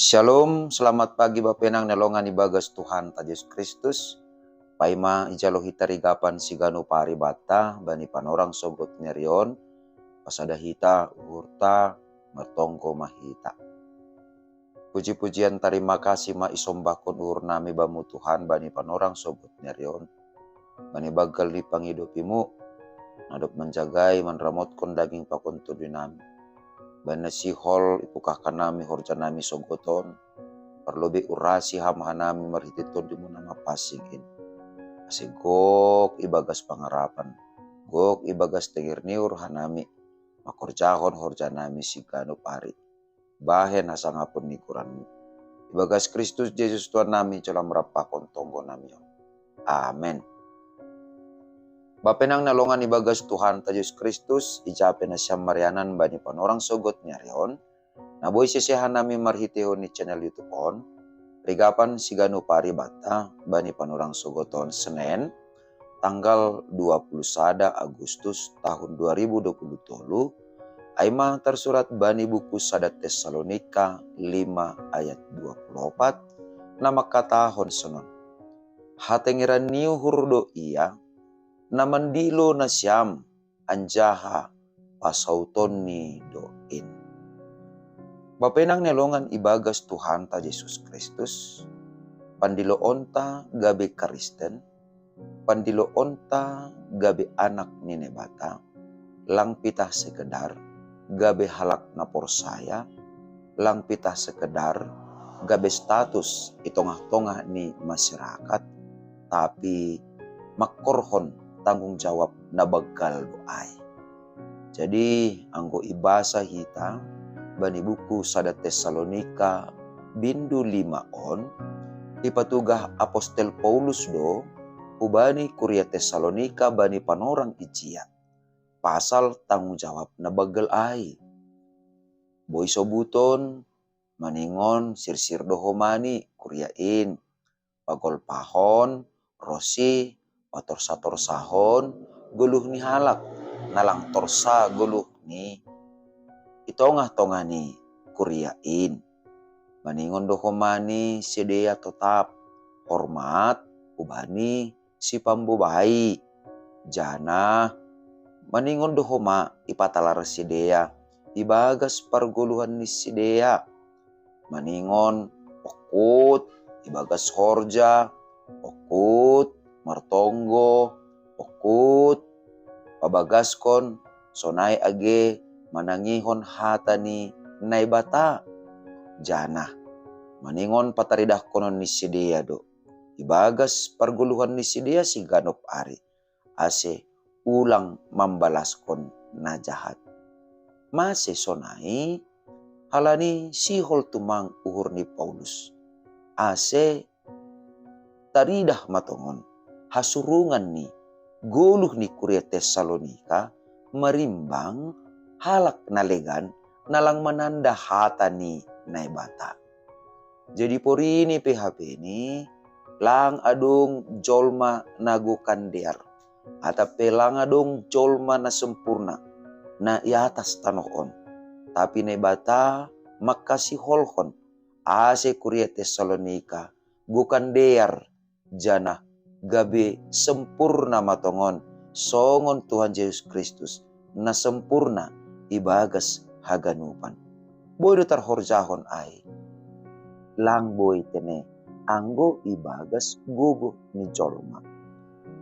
Shalom, selamat pagi Bapenang nalongan ibagas Tuhan ta Yesus Kristus. Paima ijalo hitarigapan sigano pari bata bani panorang sogot nerion pasada hita urta mertongko mahita. Puji-pujian terima kasih ma isombakon ur nami bamu Tuhan bani panorang sogot nerion. Bani bagal di pangidopimu nadop menjagai manramotkon daging pakon tudinami. Bana sihol ipukah kanami horja nami sogoton. Perlobe urasi hamahanami marhititon di nama pasingin. Asi gok ibagas pangarapan. Gok ibagas tengir niur hanami. Makorjahon horja nami sigano pari. Bahen hasangapun nikuranmu. Ibagas Kristus Yesus Tuhan nami celam merapakon tonggo nami. Amen. Bapenang nalongan ibagas Tuhan ta Yesus Kristus. Ijape na siyam marianan bani panorang sogot nyarion. Naboy sisihan nami marhitihon ni channel YouTube on. Rigapan sigano pari bata bani panorang sogoton Senin tanggal 21 Agustus tahun 2020 aima tersurat bani buku Sadat Tesalonika 5 ayat 24 nama kata hon senon hatengiran niu hurdo iya namandilo na siyam anjaha pasauton ni doin. Bapenang nelongan ibagas Tuhan ta Yesus Kristus, pandiloon ta gabi Kristen, pandiloon ta gabi anak ni nebata, lang pitah sekedar, gabi halak na porsaya, lang pitah sekedar, gabi status itongah-tongah ni masyarakat, tapi makorhon tanggung jawab na baggal doay. Jadi anggo ibasa hita, bani buku Sadat Tesalonika bindu 5 on ipatugah Apostel Paulus do ubani Kuria Tesalonika bani panorang ijia pasal tanggung jawab na bagel ai boy sobuton maningon sirsir dohomani kuriain pagol pahon rosi pator sahon guluh ni halak nalang torsa guluh ni itongah-tongah ni kuriain. Maningon dohomani sedia tetap hormat ubani si pambubai. Jana maningon dohoma ipatalar sedia ibagas parguluhan ni sedia. Maningon okut ibagas horja, okut martonggo, okut pabagaskon sonai age manangihon hatani naibata. Jana maningon pataridah konon ni sidia do ibagas parguluhan ni sidia si ganop ari ase ulang mambalaskon na jahat. Mase sonai halani sihol tumang uhur ni Paulus ase taridah matongon hasurungan ni guluh ni Kuria Tesalonika marimbang halak nalegan nalang menanda hata ni naibata. Jadi pori ini PHP ini lang adung jolma nagukan dear atau pelang adung jolma na sempurna na i atas tanohon tapi naibata makasih holhon ase Kuria Tesalonika gukan dear jana gabe sempurna matongon songon Tuhan Yesus Kristus na sempurna ibagas haganupan. Boy do tarhorjahon ay lang boy tene anggo ibagas gugu ni jolma.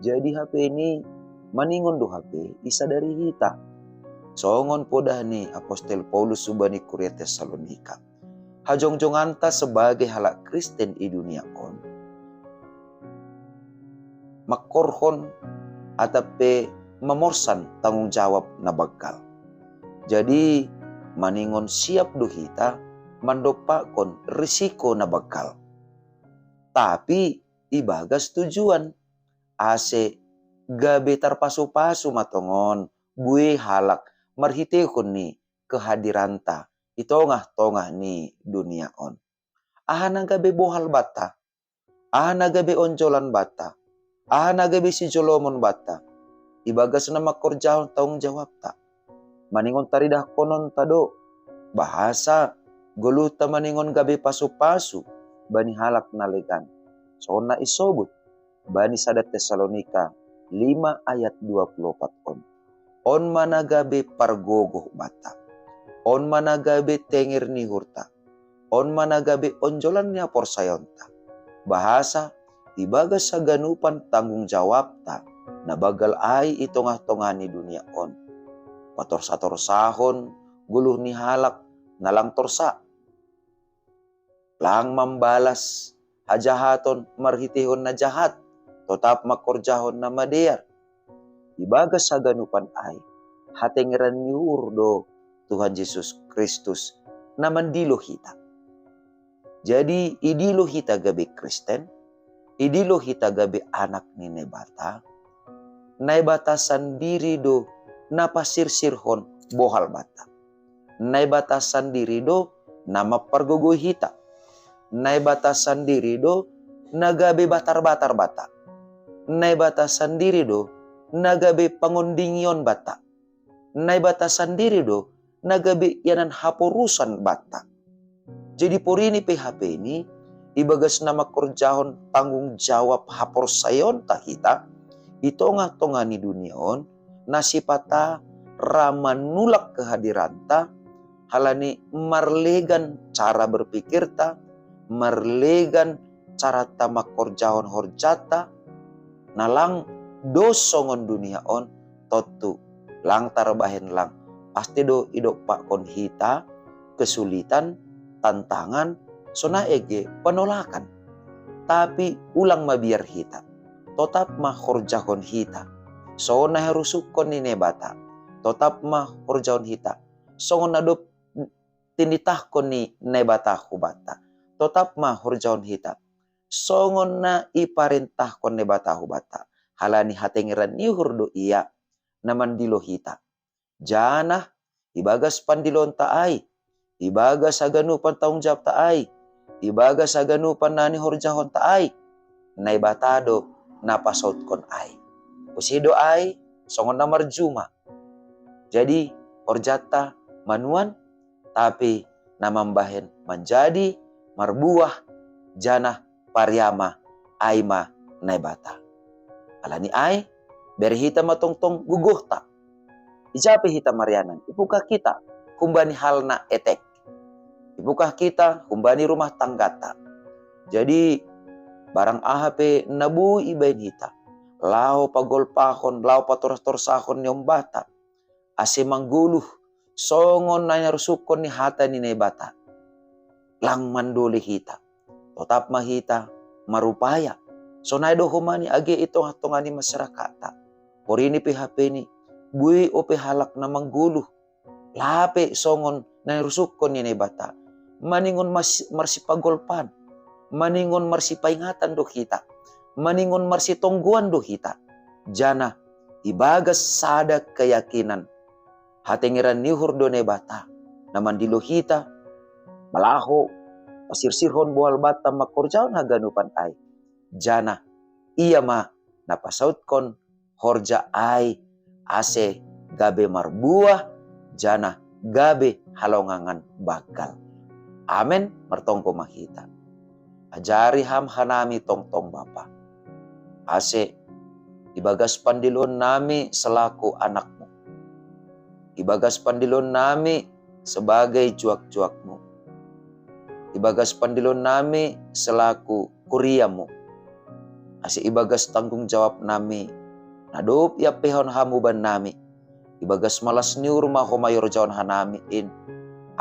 Jadi HP ini maningon do HP isa dari hita. Songon podah ni Apostel Paulus subani Kuria Tesalonika. Hajong-jonganta sebagai halak Kristen di dunia on. Makorhon atape memorsan tanggung jawab na baggal. Jadi maningon siap duhita mandopakon risiko na baggal. Tapi ibagas tujuan ase gabe tarpasu-pasu matongon bue halak marhitehon ni kehadiranta itongah-tongah ni dunia on. Ahana gabe bohal bata, ahana gabe onjolan bata, ahana gabe si jolomon bata. Ibagas na makorjahon tanggung jawab ta. Maningon taridah konon tado bahasa Guluta maningon gabi pasu-pasu, bani halak na legan. So na isobut, bani sada Tesalonika 5 ayat 24 on. On managabe pargogoh bata. On managabe tengir ni hurta. On managabe onjolan niya porsayonta. Bahasa, ibagas sa ganupan tanggung jawab ta, na bagal ay itongah-tongah ni dunia on. Patorsa-torsahon, guluh ni halak, nalang torsa. Lang mambalas, hajahaton marhitihon na jahat, totap makorjahon na madear. Ibagas sa ganupan ay, hatengiran ni urdo Tuhan Yesus Kristus na mandilo hita. Jadi idilo hita gabi Kristen, idilo hita gabi anak ni nebata, naibatasan diri do napasirsirhon bohal bata. Naibatasan diri do nama pargogo hita. Naibatasan diri do nagabe batar-batar bata. Naibatasan diri do nagabe pangundingyon bata. Naibatasan diri do nagabe yanan haporusan bata. Jadi porini PHP ini ibagas nama korjahon tanggung jawab hapor sayon kita itonga-tonga ni duniaon nasipata ramanulak kehadiranta halani marlegan cara berpikir ta, marlegan cara tamak korjahon horjata, nalang dosongon dunia on totu lang tarbahen lang pasti do idok pak kon hita kesulitan tantangan sona ege penolakan tapi ulang mabiar hita tetap mah horjahon hita sona harusukon ni nebata tetap mah horjahon hita songon adop tinitahkon ni nebata hubata tetap mah horjahon hita songon na iparintahkon nebata hubata halani hatengiran ni hurdo iya naman dilo hita jana ibagas pandilon taay ibagas aganupan taong jawab taay ibagas aganupan nani horjahon taay naibatado napasot kon ay usido ay songon na marjuma jadi horjata manuan tapi namambahen menjadi marbuah jana paryama aima naibata alani ay berhita matongtong guguhta ijape hita marianan ipukah kita humbani halna etek ibukah kita humbani rumah tanggata jadi barang ahape nabu ibain hita lao pagolpahon lao patoras-torsahon nyombata ase mangguluh songon na narusukon ni hata ni nebata lang manduli hita tetap mahita marupaya so naido humani age ito hatongani masyarakat porini PHP ni bui ope halak na mangguluh lape songon na narusukon ni nebata maningon marsipagolpan maningon marsipaingatan do hita maningon marsitongguan do hita jana ibagas sada keyakinan hatengiran ni hurdo nebata naman dilo hita malaho pasirsirhon buhal bata makorjaon haganupan ay jana iya ma napasaut kon horja ay ase gabe marbuah jana gabe halongangan bakal amen martongko mahita ajari ham hanami tongtong bapa ase ibagas pandilon nami selaku anakmu ibagas pandilon nami sebagai juak-juakmu ibagas pandilon nami selaku kuriamu ase ibagas tanggung jawab nami nadop ya pehon hamuban nami ibagas malas niur mahomayor jawan hanami in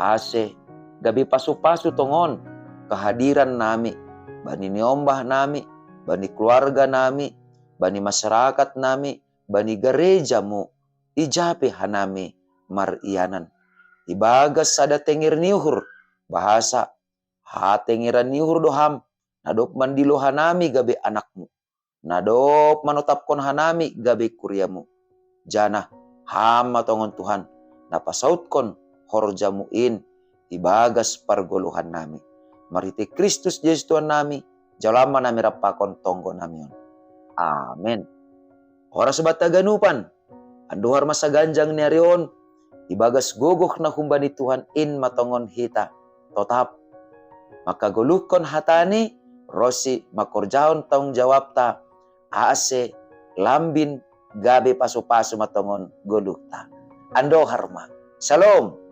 ase gabi pasu-pasu tongon kehadiran nami bani niombah nami bani keluarga nami bani masyarakat nami bani gerejamu ijape hanami marianan ibagas sada tengir niuhur bahasa hatengiran niuhur doham nadop mandilo hanami gabe anakmu nadop manotapkon hanami gabe kuryamu jana ham matongon Tuhan napasautkon horjamuin ibagas pargoluhan nami mariti Kristus Yesus Tuhan nami jalama nami rapakon tonggo namion amen ora sebat taganupan anduhar masa ganjang ni arion ibagas gogoh na humbani Tuhan in matongon hita Totap. Maka gulukon hatani, rosi makorjaon tanggung jawab ta, ase lambin gabe pasu-pasu matongon golukta. Ando harma. Shalom.